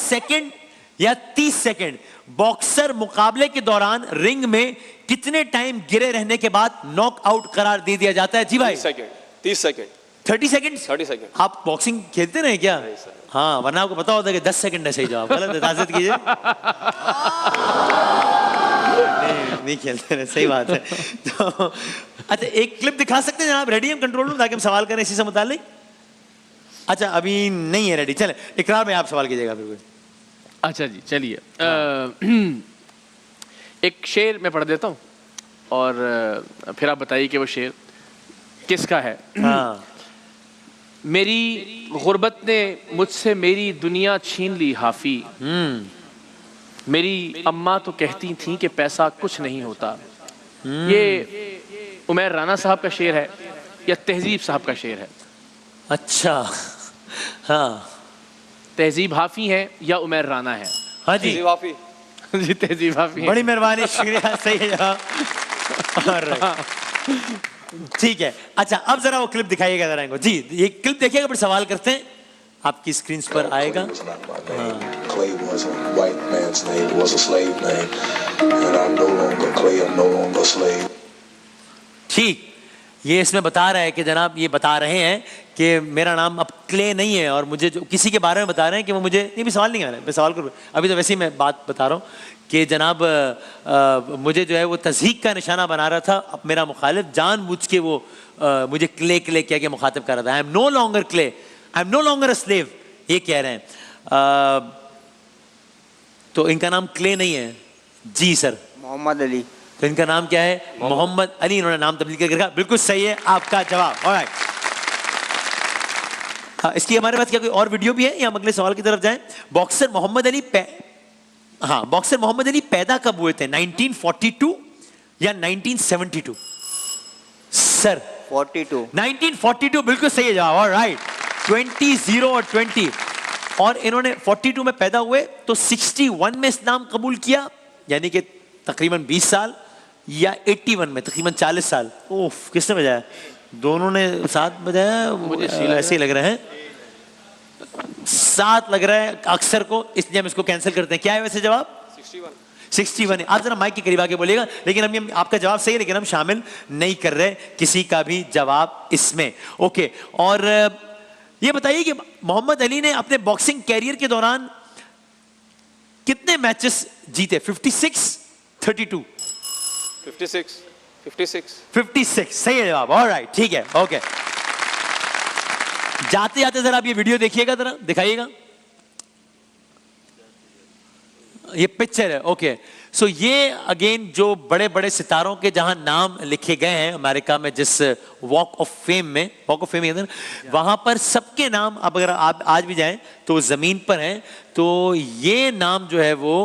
Second या 30 second. Boxer मुकाबले के दौरान रिंग में कितने टाइम गिरे रहने के बाद नॉकआउट करार दे दिया जाता है? जी भाई 30 सेकंड 30 सेकंड 30 सेकंड। आप बॉक्सिंग खेलते रहे क्या? हाँ, वरना आपको पता होता है कि 10 सेकंड है सही जवाब। गलत, इजाजत कीजिए। नहीं खेलते रहे, सही बात है। तो अच्छा, एक क्लिप दिखा सकते हैं जनाब? रेडी हम कंट्रोल रूम, ताकि हम सवाल करें इसी से मुतालिक। अच्छा, अभी नहीं है रेडी, चले इकरार में आप सवाल कीजिएगा फिर। अच्छा जी, चलिए। एक शेर मैं पढ़ देता हूँ और फिर आप बताइए कि वो शेर किसका है। हाँ। मेरी गुर्बत ने मुझसे मेरी दुनिया छीन ली हाफी। मेरी अम्मा तो कहती थी कि पैसा कुछ नहीं होता। ये उमैर राना साहब का शेर है या तहजीब साहब का शेर है? अच्छा, हाँ। तहजीब हाफी है या उमैर राना है? हाँ जी, जी तहजीब हाफी है। बड़ी मेहरबानी, शुक्रिया, सही है जवाब। ठीक है। अच्छा, अब जरा वो क्लिप दिखाइएगा जरा इनको। जी, ये क्लिप देखिएगा, फिर सवाल करते हैं। आपकी स्क्रीन पर आएगा। Clay was a white man's name, it was a slave name, and I'm no longer Clay, I'm no longer a slave. ठीक, ये इसमें बता रहा है कि जनाब ये बता रहे हैं कि मेरा नाम अब क्ले नहीं है, और मुझे जो किसी के बारे में बता रहे हैं कि वो मुझे, नहीं भी सवाल नहीं आ रहा है, मैं सवाल करूँ अभी तो वैसे ही मैं बात बता रहा हूँ कि जनाब मुझे जो है वो तज़हीक का निशाना बना रहा था। अब मेरा मुखालिफ जानबूझ के वो मुझे क्ले क्ले कह के मुखातिब कर रहा था। I am no longer Clay, I am no longer a slave, ये कह रहे हैं। तो इनका नाम क्ले नहीं है जी सर, मोहम्मद अली। तो इनका नाम क्या है? मोहम्मद अली। इन्होंने नाम तब्दील करके रखा। बिल्कुल सही है आपका जवाब। ऑलराइट, इसकी हमारे पास क्या कोई और वीडियो भी है या हम अगले सवाल की तरफ जाएं? बॉक्सर मोहम्मद अली बॉक्सर मोहम्मद अली पैदा कब हुए थे? 1942 या 1972? सर 42। 1942 बिल्कुल सही है जवाब। ऑलराइट, 20 0 और 20। और इन्होंने 42 में पैदा हुए तो 61 में इस्लाम कबूल किया, यानी कि तकरीबन 20 साल, या 81 में तकरीबन 40 साल। ओफ, किसने बजाया? दोनों ने साथ बजाया। मुझे ऐसे ही लग रहा है, साथ लग रहा है अक्सर को, इसलिए हम इसको कैंसिल करते हैं। क्या है वैसे जवाब? 61 है। आप जरा माइक के करीब आके बोलिएगा। लेकिन हम आपका जवाब सही है, लेकिन हम शामिल नहीं कर रहे किसी का भी जवाब इसमें। ओके, और ये बताइए कि मोहम्मद अली ने अपने बॉक्सिंग कैरियर के दौरान कितने मैचेस जीते? 56, 32? 56 सही है जवाब। ऑलराइट, ठीक है, ओके। जाते जाते जरा आप ये वीडियो देखिएगा, जरा दिखाइएगा। ये पिक्चर है, ओके। सो ये अगेन जो बड़े बड़े सितारों के जहां नाम लिखे गए हैं अमेरिका में, जिस वॉक ऑफ फेम में, वॉक ऑफ फेम वहां पर सबके नाम, अब अगर आप आज भी जाएं तो जमीन पर हैं। तो ये नाम जो है वो,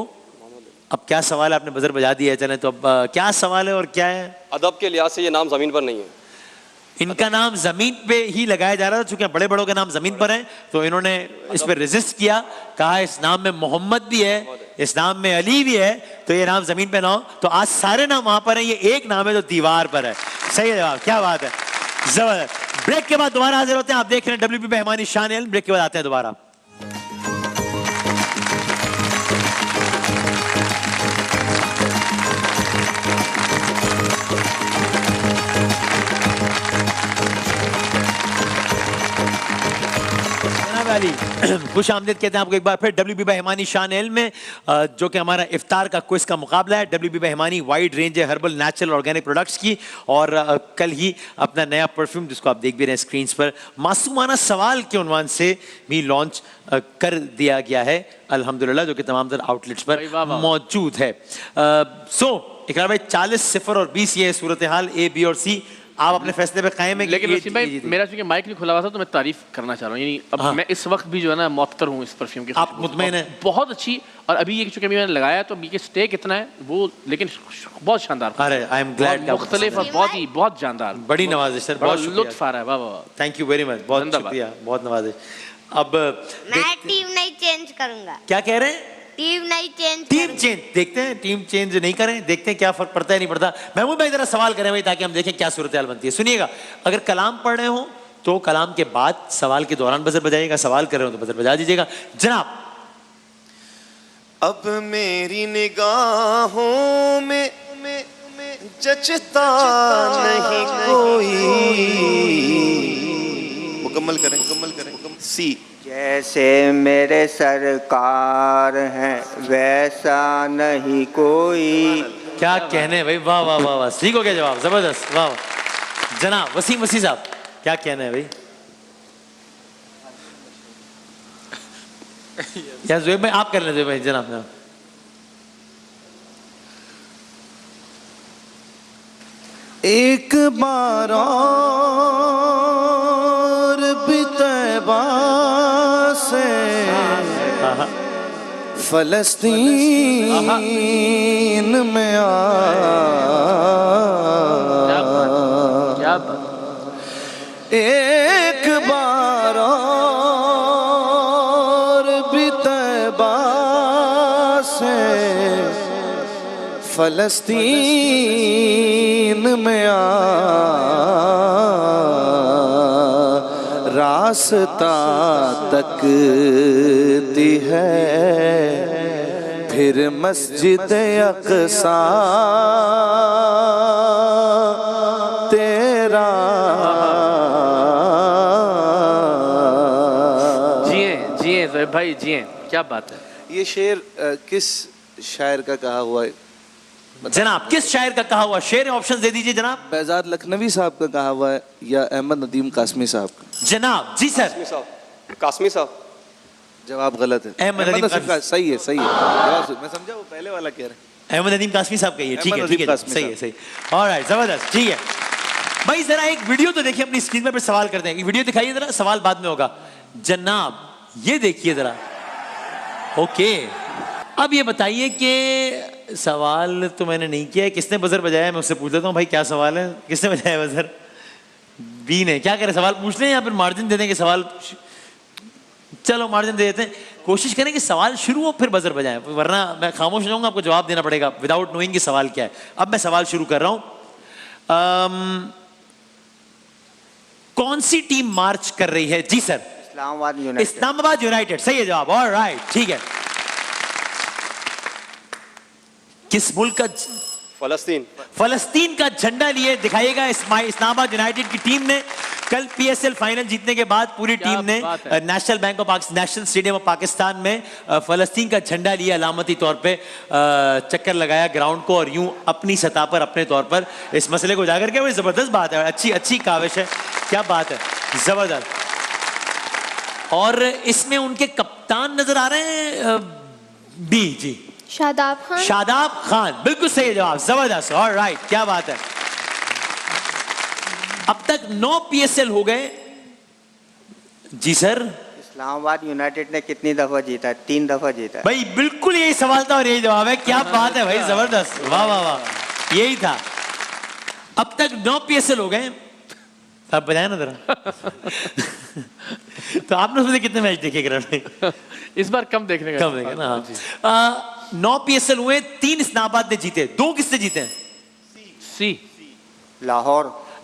अब क्या सवाल है? आपने बजर बजा दिया है, चलें तो अब क्या सवाल है और क्या है? अदब के लिहाज से ये नाम जमीन पर नहीं है। इनका नाम जमीन पे ही लगाया जा रहा था, चूंकि बड़े बड़ों के नाम जमीन पर हैं, तो इन्होंने इस पर रेजिस्ट किया, कहा इस नाम में मोहम्मद भी है, इस नाम में अली भी है, तो ये नाम जमीन पे ना हो। तो आज सारे नाम वहां पर हैं, ये एक नाम है जो दीवार पर है। सही जवाब, क्या बात है, जबरदस्त। ब्रेक के बाद दोबारा हाजिर होते हैं। आप देख रहे हैं WBB बेहमानी शान इल्म। ब्रेक के बाद आते हैं दोबारा। खुश आमदीद कहते हैं आपको एक बार फिर WBB बेहमानी शान इल्म में, जो कि हमारा इफ्तार का क्विज का मुकाबला है। WBB बेहमानी वाइड रेंज है हर्बल नेचुरल ऑर्गेनिक प्रोडक्ट्स की, और कल ही अपना नया परफ्यूम, जिसको आप देख भी रहे हैं स्क्रीन पर, मासूमाना सवाल के उन्वान से भी लॉन्च कर दिया गया है अल्हम्दुलिल्लाह, जो कि तमाम तर आउटलेट्स पर मौजूद है। सो इकरार भाई, 40, 0 और 20 ये सूरत हाल A, B और C। आप अपने फैसले पे कायम है। लेकिन वसीम भाई, मेरा चूंकि माइक नहीं खुला हुआ था तो मैं तारीफ करना चाह रहा हूँ। यानी अब मैं इस वक्त भी जो है ना मुअत्तर हूँ इस परफ्यूम के। आप मुतमईन हैं? बहुत अच्छी। और अभी ये चूंकि मैंने लगाया तो ये स्टे कितना है वो, लेकिन बहुत शानदार। अरे आई एम ग्लैड, मुख्तलिफ और बहुत जानदार। बड़ी नवाजिश सर, बहुत लुत्फ आ रहा है। वाह वाह, थैंक यू वेरी मच, बहुत शुक्रिया, बहुत नवाजिश। अब मैं टीम नहीं चेंज करूंगा। क्या कह रहे हैं? टीम नहीं चेंज। टीम चेंज, देखते हैं टीम चेंज नहीं करें, देखते हैं क्या फर्क पड़ता है नहीं पड़ता। महमूद भाई जरा सवाल करें भाई, ताकि हम देखें क्या सूरत हाल बनती है। सुनिएगा, अगर कलाम पढ़ रहे हो तो कलाम के बाद सवाल के दौरान बजर बजाइएगा, सवाल कर रहे हो तो बजर बजा दीजिएगा। जनाब अब मेरी निगाहों में जचता नहीं कोई। मुकम्मल करें सी। जैसे मेरे सरकार हैं वैसा नहीं कोई। क्या कहने भाई, वाह वाह वाह वाह, ठीक हो गया जवाब, जबरदस्त, वाह वाह। जनाब वसीम साहब क्या कहना है भाई? या ज़ुहैब भाई आप कर लेते भाई, जनाब। एक बार और भी तैबा से फलस्तीन में आ। एक बार और भी तैबा से फलस्तीन में आ। रास्ता तकती है फिर मस्जिद अक़सा तेरा। जिए ज़ुहैब भाई जिए, क्या बात है। ये शेर किस शायर का कहा हुआ है जनाब? किस शायर का कहा हुआ शेर है? ऑप्शन दे दीजिए जनाब। बेजाद लखनवी साहब का कहा हुआ है या अहमद नदीम कासमी साहब का? जनाब जी सर। कासमी साहब। जवाब गलत है। अहमद नदीम कासमी। सही है जवाब। मैं समझा वो पहले वाला कह रहे हैं। अहमद नदीम कासमी साहब का ये, ठीक है सही है सही। ऑलराइट, जबरदस्त, ठीक है भाई। जरा एक वीडियो तो देखिए अपनी स्क्रीन पर, फिर सवाल करते हैं। वीडियो दिखाइए जरा, सवाल बाद में होगा। जनाब ये देखिए जरा। ओके, अब ये बताइए कि सवाल तो मैंने नहीं किया है, किसने बजर बजाया? मैं उससे पूछ लेता हूँ भाई क्या सवाल है, किसने बजाया बजर? बी ने। क्या करें, सवाल पूछ लें या फिर मार्जिन दे देंगे? सवाल, चलो मार्जिन दे देते हैं। कोशिश करें कि सवाल शुरू हो फिर बजर बजाएं, वरना मैं खामोश हो जाऊंगा, आपको जवाब देना पड़ेगा विदाउट नोइंग कि सवाल क्या है। अब मैं सवाल शुरू कर रहा हूं। कौन सी टीम मार्च कर रही है? जी सर। इस्लामाबाद यूनाइटेड, सही है जवाब। ऑलराइट, ठीक है। किस मुल्क का? फलस्तीन। फलस्तीन का झंडा लिए दिखाइएगा इस्लामाबाद यूनाइटेड की टीम ने। कल पीएसएल फाइनल जीतने के बाद पूरी टीम ने national bank of national stadium of Pakistan में फलस्तीन का झंडा लिया, अलामती तौर पे चक्कर लगाया ग्राउंड को, और यूं अपनी सतह पर अपने तौर पर इस मसले को उजागर किया। जबरदस्त बात है, अच्छी काविश है, क्या बात है, जबरदस्त। और इसमें उनके कप्तान नजर आ रहे हैं बी जी, शादाब खान। शादाब खान, बिल्कुल सही जवाब, जबरदस्त। ऑलराइट, क्या बात है। अब तक 9 पीएसएल हो गए। जी सर। इस्लामाबाद यूनाइटेड ने कितनी दफा जीता? 3 दफा जीता भाई बिल्कुल यही सवाल था और यही जवाब है, क्या बात है भाई, जबरदस्त, वाह वाह वाह, यही था। अब तक 9 पीएसएल हो गए। आप बताए ना जरा। तो आपने उसमें कितने मैच देखे ग्राउंड में? इस बार कम देखने का, कम देखे ना। 9 पीएसएल हुए, 3 इस्लामाबाद ने जीते, 2 किसने जीते हैं? सी।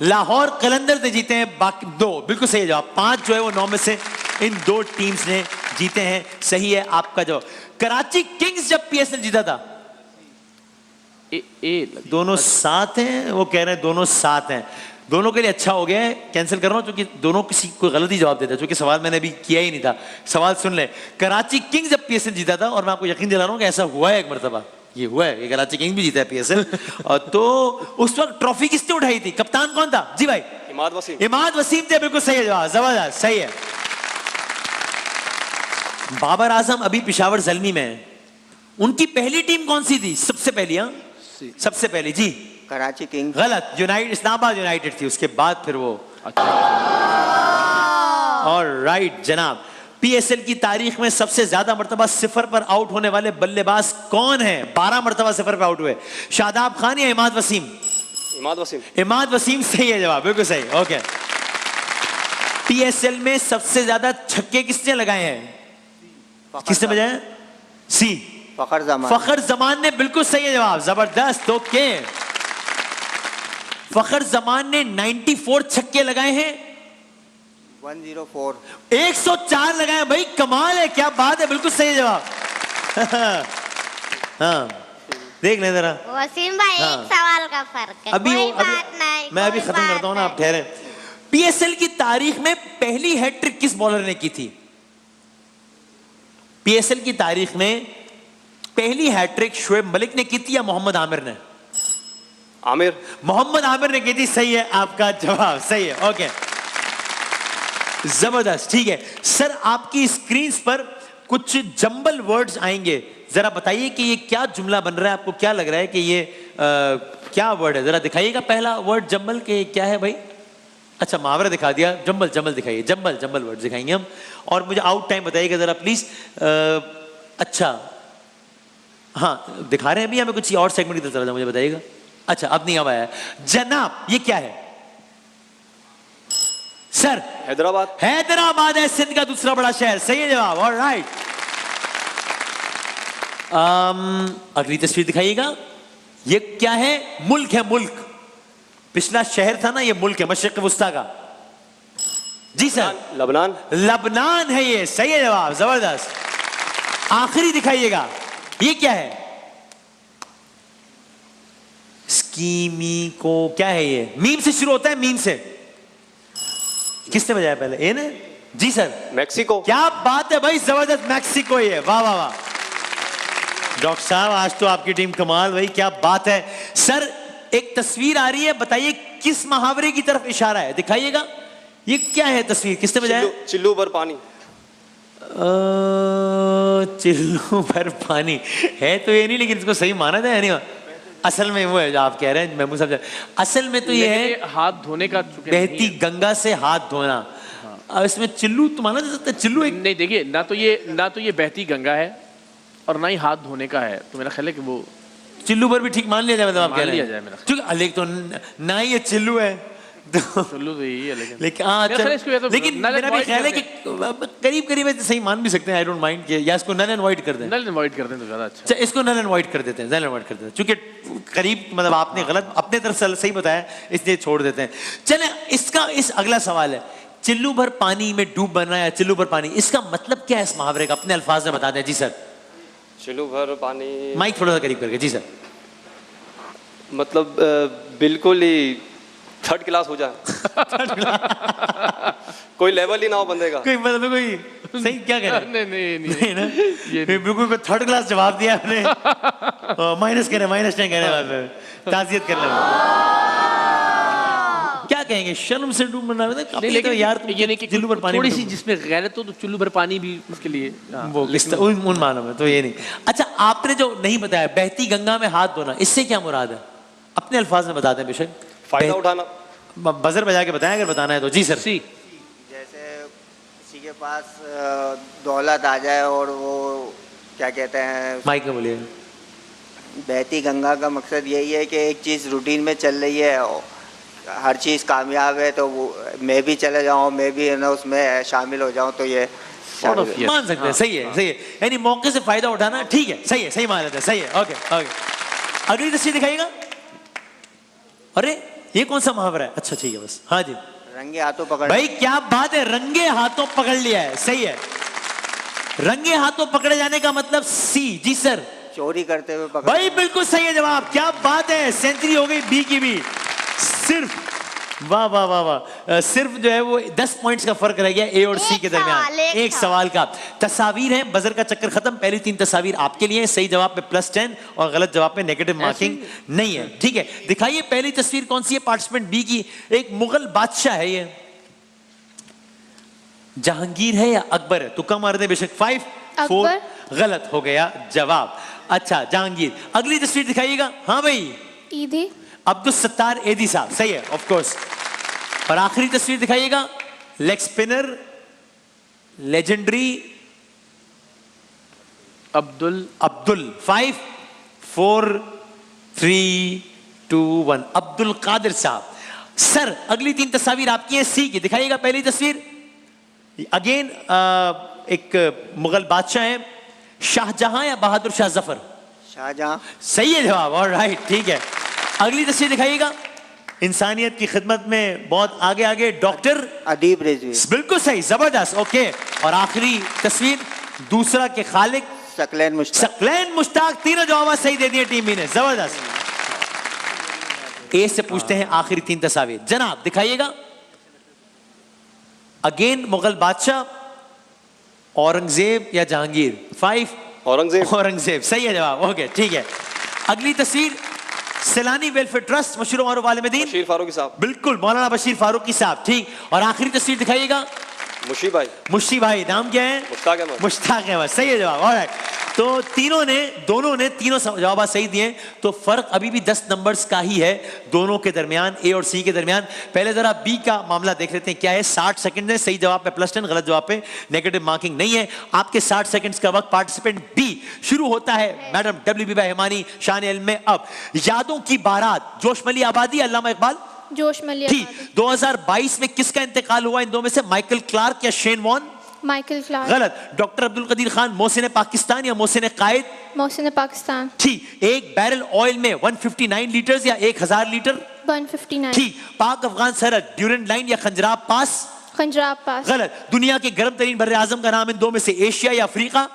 लाहौर कलंदर ने जीते हैं, बाकी 2 बिल्कुल सही जवाब। 5 जो है वो 9 में से इन 2 टीम्स ने जीते हैं, सही है आपका जवाब। कराची किंग्स जब पीएसएल जीता था, दोनों साथ हैं, वो कह रहे हैं दोनों साथ हैं। दोनों के लिए अच्छा हो गया है, कैंसिल कर रहा हूं क्योंकि दोनों किसी को गलत ही जवाब देते हैं, क्योंकि सवाल मैंने अभी किया ही नहीं था। सवाल सुन ले। कराची किंग्स जब पीएसएल जीता था, और मैं आपको यकीन दिला रहा हूं कि ऐसा हुआ है, एक मरतबा ये हुआ है कि कराची किंग्स भी जीता है पीएसएल। और तो उस वक्त ट्रॉफी किसने उठाई थी? कप्तान कौन था? जी भाई। इमाद वसीम। इमाद वसीम थे, बिल्कुल सही है जवाब, जबरदस्त, सही है। बाबर आजम अभी पेशावर ज़ल्मी में है, उनकी पहली टीम कौन सी थी? सबसे पहली? हाँ, सबसे पहली जी कराची किंग्स। गलत, इस्लामाबाद यूनाइटेड थी, उसके बाद फिर वो। ऑलराइट जनाब, पीएसएल की तारीख में सबसे ज्यादा मर्तबा 0 पर आउट होने वाले बल्लेबाज कौन है? 12 मर्तबा 0 पर आउट हुए। शादाब खान या इमाद वसीम? इमाद वसीम। इमाद वसीम सही है जवाब, बिल्कुल सही। ओके, पीएसएल में सबसे ज्यादा छक्के किसने लगाए हैं? किसने बजाए? सी, फखर जमान ने, बिल्कुल सही है जवाब, जबरदस्त। ओके, फखर जमान ने 94 छक्के लगाए हैं। 104 104 लगाए भाई, कमाल है, क्या बात है, बिल्कुल सही जवाब। हाँ देख ले जरा। वसीम भाई हाँ। एक सवाल का फर्क है। अभी कोई वो बात नहीं, मैं अभी कोई खत्म बात करता हूँ ना, आप नहीं। ठहरे। पीएसएल की तारीख में पहली हैट्रिक किस बॉलर ने की थी? पीएसएल की तारीख में पहली हैट्रिक शोएब मलिक ने की थी या मोहम्मद आमिर ने? आमिर। मोहम्मद आमिर ने की थी। सही है आपका जवाब, सही है। ओके, जबरदस्त। ठीक है सर, आपकी स्क्रीन पर कुछ जंबल वर्ड्स आएंगे, जरा बताइए कि ये क्या जुमला बन रहा है। आपको क्या लग रहा है कि ये क्या वर्ड है? जरा दिखाइएगा पहला वर्ड जंबल के क्या है भाई? अच्छा मुहावरा दिखा दिया, जंबल जंबल दिखाइए, जंबल जंबल वर्ड दिखाएंगे हम। और मुझे आउट टाइम बताइएगा जरा प्लीज। अच्छा हाँ दिखा रहे हैं अभी, हमें कुछ और सेगमेंट की तरफ चला जाए, मुझे बताइएगा। अच्छा अब नहीं अब आया। जनाब ये क्या है सर? हैदराबाद। हैदराबाद है सिंध का दूसरा बड़ा शहर, सही है जवाब। ऑलराइट, अगली तस्वीर दिखाइएगा। ये क्या है? मुल्क है, मुल्क। पिछला शहर था ना, ये मुल्क है मशरिक वुस्ता का। जी सर। लबनान। लबनान है ये, सही है जवाब, जबरदस्त। आखिरी दिखाइएगा, ये क्या है? स्कीमी को क्या है ये? मीम से शुरू होता है, मीम से। किसने बजाया पहले? ए ने? जी सर। मैक्सिको। क्या बात है भाई, जबरदस्त, मैक्सिको ये, वाह वाह वाह। डॉक्टर साहब आज तो आपकी टीम कमाल भाई, क्या बात है। सर एक तस्वीर आ रही है, बताइए किस मुहावरे की तरफ इशारा है, दिखाइएगा। ये क्या है तस्वीर, किसने बजाया? चिल्लू भर पानी। चिल्लू भर पानी है तो ये नहीं, लेकिन इसको सही माना जाए नहीं। असल में वो है जो आप कह रहे हैं महमूद साहब, असल में तो ये है हाथ धोने का बहती गंगा से हाथ धोना। अब इसमें चिल्लू तो माना जा सकता है? चिल्लू एक नहीं, देखिए ना तो ये बहती गंगा है और ना ही हाथ धोने का है, तो मेरा ख्याल है कि वो चिल्लू पर भी ठीक मान लिया जाए, मतलब आप कह रहे हैं? मेरा ठीक है, लेकिन तो ना ही ये चिल्लू है तो चलो तो यही है, लेकिन हाँ मेरा ख्याल है इसको या तो लेकिन null and मेरा भी void ख्याल है कर कि करीब करीब ऐसे सही मान भी सकते हैं। आई डोंट माइंड कि या इसको नल एंड वॉइड कर दें। नल अवॉइड कर दें तो ज्यादा अच्छा। अच्छा इसको नल एंड वॉइड कर देते हैं, नल एंड वॉइड कर देते हैं, क्योंकि करीब मतलब आपने गलत अपने तरफ से सही बताया, इसलिए छोड़ देते हैं। चले इसका इस अगला सवाल है, चिल्लू भर पानी में डूब बनना या चिल्लू भर पानी, इसका मतलब क्या है इस मुहावरे का? अपने अल्फाज में बता दें। जी सर। चिल्लू भर पानी माइक थोड़ा सा करीब करके। जी सर। मतलब बिल्कुल ही थर्ड क्लास हो जाए। कोई लेवल ही ना हो बंदे का। कोई मतलब कोई सही क्या कह रहे हैं? नहीं ना, ये बिल्कुल थर्ड क्लास जवाब दिया आपने। माइनस कह रहे, माइनस नहीं कह रहे, ताज़ियत कर रहे। क्या कहेंगे? शर्म से डूब मरना नहीं, लेकिन यार ये नहीं कि चिल्लू पर पानी थोड़ी में सी डूब। जिसमें गैरत हो तो चुल्लू भर पानी भी उसके लिए वो उन मानों में तो ये नहीं। अच्छा आपने जो नहीं बताया बहती गंगा में हाथ धोना, इससे क्या मुराद है? अपने अल्फाज में बता दें बेशक। फायदा उठाना। बजर बजा के बताएं अगर बताना है तो। जी सर। सी जैसे किसी के पास दौलत आ जाए और वो क्या कहते हैं, माइक में बोलिए। बहती गंगा का मकसद यही है कि एक चीज़ रूटीन में चल रही है, हर चीज़ कामयाब है, तो वो मैं भी चले जाऊँ, मैं भी है ना उसमें शामिल हो जाऊँ, तो ये शामिल है। मान सकते हैं, सही है, सही है। यानी मौके से फायदा उठाना, ठीक है, सही है, सही मान लेते हैं, सही है। ओके ओके, अगली तस्वीर दिखाइएगा। अरे ये कौन सा मुहावरा है? अच्छा ठीक है बस। हाँ जी, रंगे हाथों पकड़। भाई क्या बात है, रंगे हाथों पकड़ लिया है, सही है। रंगे हाथों पकड़े जाने का मतलब सी। जी सर। चोरी करते हुए पकड़। भाई बिल्कुल सही है जवाब, क्या बात है, सेंचुरी हो गई बी की भी। सिर्फ वाह वाह वाह वाह, सिर्फ जो है वो 10 पॉइंट्स का फर्क रह गया ए और सी के दरमियान, एक सवाल का। तस्वीर है, बजर का चक्कर खत्म। पहली 3 तस्वीर आपके लिए, सही जवाब पे +10 और गलत जवाब पे नेगेटिव मार्किंग नहीं है। ठीक है, दिखाइए पहली तस्वीर कौन सी है? पार्टिसिपेंट बी की, एक मुगल बादशाह है ये। जहांगीर है या अकबर है? तुक्का मार दे बेशक। 5 4 गलत हो गया जवाब। अच्छा जहांगीर। अगली तस्वीर दिखाइएगा। हाँ भाई, ईदी अब्दुल सत्तार एदी साहब, सही है ऑफ कोर्स। और आखिरी तस्वीर दिखाइएगा, leg spinner legendary Abdul 5 4 3 2 1 Abdul Qadir साहब। सर अगली 3 तस्वीर आपकी हैं, सी की। दिखाइएगा पहली तस्वीर, अगेन एक मुगल बादशाह है, शाहजहां या बहादुर शाह जफर? शाहजहां। सही है जवाब, ऑलराइट ठीक है। अगली तस्वीर दिखाइएगा, इंसानियत की खिदमत में बहुत आगे आगे डॉक्टर अदीब रिजवी। बिल्कुल सही, जबरदस्त। ओके, और आखिरी तस्वीर, दूसरा के खालिक सकलैन मुश्ताक। सकलैन मुश्ताक, तीनों जवाब सही दे दिए टीम बी ने, जबरदस्त। ए से पूछते हैं आखिरी 3 तस्वीर, जनाब दिखाइएगा। अगेन मुगल बादशाह, औरंगजेब या जहांगीर? 5 औरंगजेब। औरंगजेब सही है जवाब, ओके ठीक है। अगली तस्वीर, सैलानी वेलफेयर ट्रस्ट, मशहूर मारूफ आलिमुद्दीन बशीर फारूकी साहब। बिल्कुल, मौलाना बशीर फारूकी साहब, ठीक। और आखिरी तस्वीर दिखाइएगा। मुशी भाई। मुशी भाई, नाम क्या है? मुश्ताक अहमद। मुश्ताक अहमद, सही है जवाब, ऑलराइट। तो दोनों ने तीनों जवाब सही दिए, तो फर्क अभी भी 10 नंबर्स का ही है दोनों के दरमियान, ए और सी के दरमियान। पहले जरा बी का मामला देख लेते हैं क्या है। 60 सेकंड है, सही जवाब पे +10, गलत जवाब पे नेगेटिव मार्किंग नहीं है। आपके 60 सेकंड्स का वक्त। पार्टिसिपेंट बी शुरू होता है मैडम WB हिमानी शान इल्म में। अब यादों की बारात, जोशमली आबादी, अल्लामा इकबाल? जोशमली ठीक। 2022 में किसका इंतकाल हुआ इन दो में से? माइकल क्लार्क या शेन वॉन? Michael Clarke. गलत। डॉक्टर अब्दुल कदीर खान, मोहसिन पाकिस्तान या मोहसिन कायद? मोहसिन पाकिस्तान। ठीक। एक बैरल ऑयल में 159 लीटर या 1000 लीटर? 159। ठीक। पाक अफगान सरहद, ड्यूरेंट लाइन या खंजराब पास? खंजराब पास। गलत। दुनिया के गर्म तरीन बर्रे आजम का नाम इन दो में से? एशिया या अफ्रीका?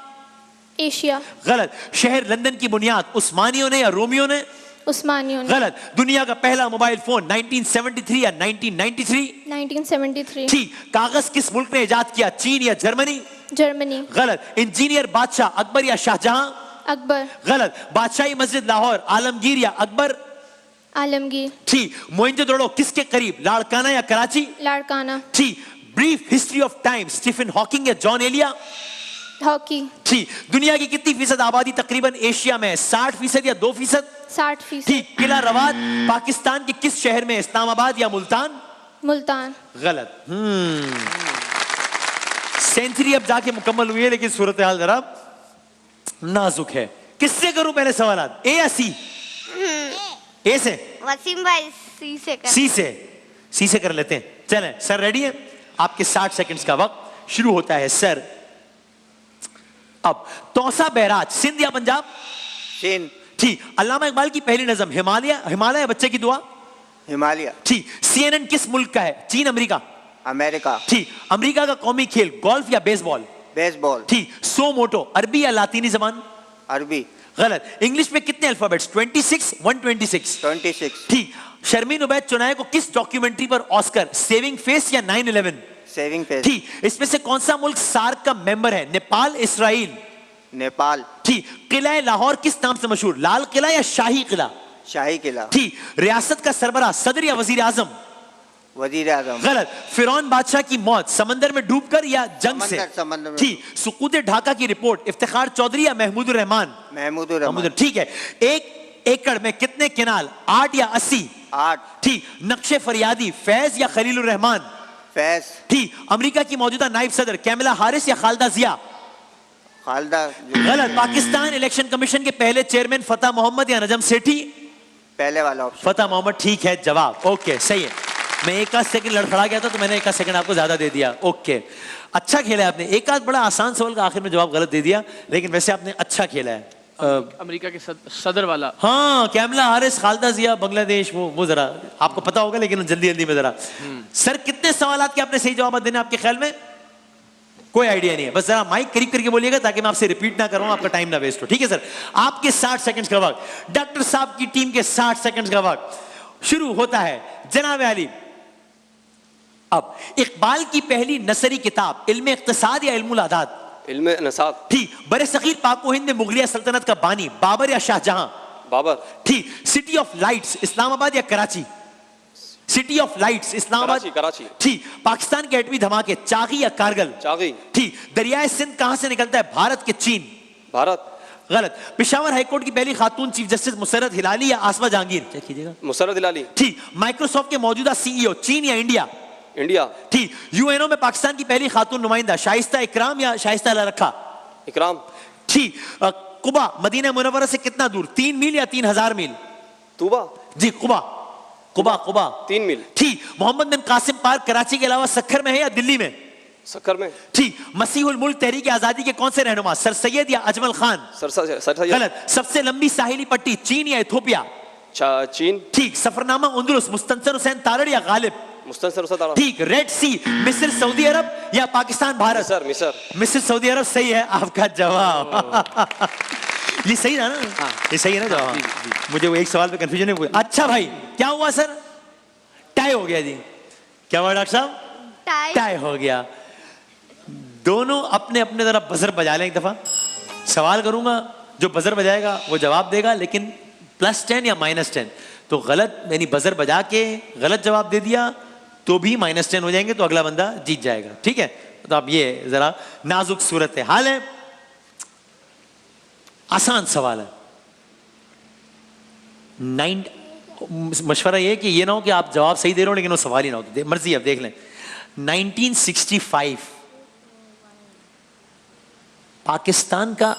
एशिया। गलत। शहर लंदन की बुनियाद उस्मानियों ने या रोमियो ने? उस्मानियों ने। गलत। दुनिया का पहला मोबाइल फोन 1973 या 1993? 1973। ठीक। कागज किस मुल्क ने इजाद किया? चीन या जर्मनी? जर्मनी। गलत। इंजीनियर बादशाह अकबर या शाहजहां? अकबर। गलत। बादशाही मस्जिद लाहौर आलमगीर या अकबर? आलमगीर। ठीक। मोइंजोदड़ो किसके करीब? लाड़काना या कराची? लाड़काना। ठीक। Brief history of time, Stephen Hawking या जॉन एलिया? हॉकी। ठीक। दुनिया की कितनी फीसद आबादी तकरीबन एशिया में है? 60% या 2%? 60%। ठीक। किला रवाद पाकिस्तान के किस शहर में? इस्लामाबाद या मुल्तान? मुल्तान। गलत। सेंचुरी अब जाके मुकम्मल हुई है, लेकिन सूरत हाल जरा नाजुक है। किससे करूं पहले सवाल? ए या सी? ए से? वसीम भाई सी से कर। सी से कर लेते हैं। चलें सर, रेडी है? आपके 60 सेकंड्स का वक्त शुरू होता है सर। अब तौसा बैराज, सिंध या पंजाब? चीन। ठीक। अल्लामा इकबाल की पहली नज़म हिमालय बच्चे की दुआ? हिमालय। ठीक। CNN किस मुल्क का है? चीन अमेरिका? अमेरिका। ठीक। अमेरिका का कौमी खेल गोल्फ या बेसबॉल? बेसबॉल। ठीक। सो मोटो अरबी या लातीनी जबान? अरबी। गलत। इंग्लिश में कितने अल्फाबेट्स? 26, 126? 26। ठीक। शर्मीन उबैद चुनाए को किस डॉक्यूमेंट्री पर ऑस्कर? सेविंग फेस या 9/11? Saving face. ठीक। इसमें से कौन सा मुल्क सार्क का मेंबर है? नेपाल, इसराइल? नेपाल। ठीक। किला लाहौर किस नाम से मशहूर? लाल किला या शाही किला? शाही किला। ठीक। रियासत का सरबराह सदर या वजीर आजम? वजीर आजम। गलत। फिरौन बादशाह की मौत समंदर में डूबकर या जंग से? समंदर में। ठीक। सुकूत ढाका की रिपोर्ट इफ्तिखार चौधरी या महमूदुर रहमान? महमूदुर रहमान। ठीक है। 1 एकड़ में कितने केनाल? 8 या 80? 8। ठीक। नक्शे फरियादी फैज या खलीलुर रहमान? फैज। ठीक। अमेरिका की मौजूदा नायब सदर कैमला हारिस या खालिदा जिया? खालिदा। गलत। पाकिस्तान इलेक्शन कमीशन के पहले चेयरमैन फतेह मोहम्मद या नजम सेठी? पहले वाला ऑप्शन। फतेह मोहम्मद, ठीक है जवाब, ओके सही है। मैं 1 सेकंड लड़खड़ा गया था तो मैंने 1 सेकंड आपको ज्यादा दे दिया, ओके। अच्छा खेला है आपने। 1 बड़ा आसान सवाल का आखिर में जवाब गलत दे दिया, लेकिन वैसे आपने अच्छा खेला है। अमेरिका के सदर वाला। हाँ, कैमला हारिस, खालिदा जिया, बांग्लादेश, वो जरा आपको पता होगा, लेकिन जल्दी में जरा। सर कितने सवाल के आपने सही जवाब देने आपके ख्याल में? कोई आइडिया नहीं है, बस जरा माइक करीब करके बोलिएगा ताकि मैं आपसे रिपीट ना करूं, आपका टाइम ना वेस्ट हो। ठीक है सर, आपके 60 सेकंड्स का वक्त, डॉक्टर साहब की टीम के 60 सेकंड्स का वक्त शुरू होता है। जनाब आली, अब इकबाल की पहली नसरी किताब इल्म इक्तिसाद या इल्मुल आदाद? इल्म नसाब। ठीक। बरे सगीर पाक व हिंद में मुगलिया सल्तनत का बानी बाबर या शाहजहां? बाबर। ठीक। सिटी ऑफ लाइट्स इस्लामाबाद या Karachi? City of lights Islamabad. Karachi. ठीक। पाकिस्तान के एटमी धमाके चागी या कारगिल? चागी। ठीक। दरियाए सिंध कहां से निकलता है? भारत के चीन? भारत। गलत। पेशावर हाईकोर्ट की पहली खातून चीफ जस्टिस मुसर्रत हिलाली या आसमा जहांगीर? चेक कीजिएगा। मुसर्रत हिलाली। ठीक। माइक्रोसॉफ्ट के मौजूदा CEO चीन या इंडिया? इंडिया। ठीक। यूएनओ में पाकिस्तान की पहली खातून नुमाइंदा शाइस्ता इकराम या शाइस्ता लरखा? इकराम। ठीक। कुबा मदीना मुनव्वरा से कितना दूर? 3 मील या 3000 मील? तूबा। जी, कुबा 3 मील। ठीक। मोहम्मद बिन कासिम पार्क कराची के अलावा सक्खर में है या दिल्ली में? सक्खर में। ठीक। मसीहुल मुल्क तहरीक आजादी के कौन से रहनुमा? सर सैयद या अजमल खान? सर गलत। सबसे लंबी साहिली पट्टी चीन या इथोपिया? चीन। ठीक। सफरनामा उंदुलुस मुस्तंसर हुसैन तारड़ या गालिब? मुस्तनसर उस्ताद आला। ठीक। रेड सी मिस्र सऊदी अरब या पाकिस्तान भारत? मिसर मिसर मिस्र सऊदी अरब सही है आपका जवाब। ये सही था ना? ये सही है ना जवाब? मुझे वो एक सवाल पे कंफ्यूजन है। अच्छा भाई क्या हुआ सर? टाई हो गया जी। क्या हुआ डॉक्टर साहब? टाई हो गया। दोनों अपने अपने तरफ बजर बजा लें एक दफा। सवाल करूंगा, जो बजर बजाएगा वो जवाब देगा, लेकिन +10 या -10। तो गलत यानी बजर बजा के गलत जवाब दे दिया तो भी -10 हो जाएंगे, तो अगला बंदा जीत जाएगा। ठीक है? तो अब ये जरा नाजुक सूरत हाल है। आसान सवाल है। मशवरा ये कि ये ना हो कि आप जवाब सही दे रहे हो लेकिन वो सवाल ही ना हो, तो मर्जी अब देख लें। 1965 पाकिस्तान का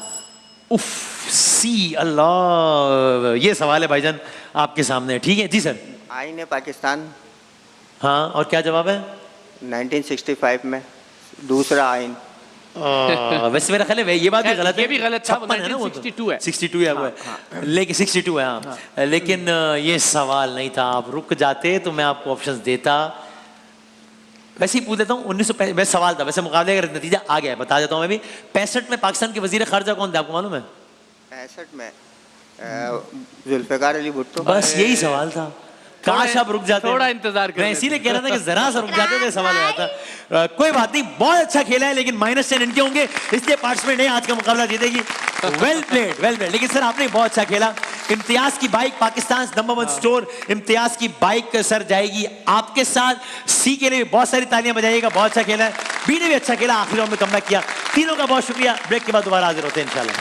अल्लाह, ये सवाल है भाईजान आपके सामने। ठीक है जी सर? आइन है पाकिस्तान। हाँ, और क्या जवाब है? 1965 में दूसरा आइन। वैसे मेरा ख्याल है ये बात भी गलत है। ये भी गलत था, 56 है ना वो तो? 62 है। 62 है वो है। लेकिन 62 है हाँ। लेकिन ये सवाल नहीं था। आप रुक जाते तो मैं आपको ऑप्शंस देता। वैसे ही पूछ देता हूँ। 1965 वैसे सवाल था, वैसे मुकाबले का नतीजा आ गया है, बता देता हूँ मैं भी। 65 में पाकिस्तान के वजीर खारजा कौन थे आपको मालूम है? 65 में जुल्फिकार अली भुट्टो। बस यही सवाल था। काश आप रुक जाते। थोड़ा इंतजार कर मैं इसीलिए कह रहा था कि जरा सा रुक जाते तो सवाल हो जाता। कोई बात नहीं, बहुत अच्छा खेला है, लेकिन -10 इनके होंगे, इसलिए पार्टिसिपेंट नहीं आज का मुकाबला जीतेगी। Well played, well played. लेकिन सर आपने बहुत अच्छा खेला। इम्तियाज की bike Pakistan number 1 store, Imtiaz की बाइक सर जाएगी आपके साथ। सी के लिए बहुत सारी तालियां बजाइएगा, बहुत अच्छा खेला है। बी ने भी अच्छा खेला, आखिरी राउंड में कमबैक किया। तीनों का बहुत शुक्रिया। ब्रेक के बाद दोबारा हाजिर होते हैं इंशाल्लाह।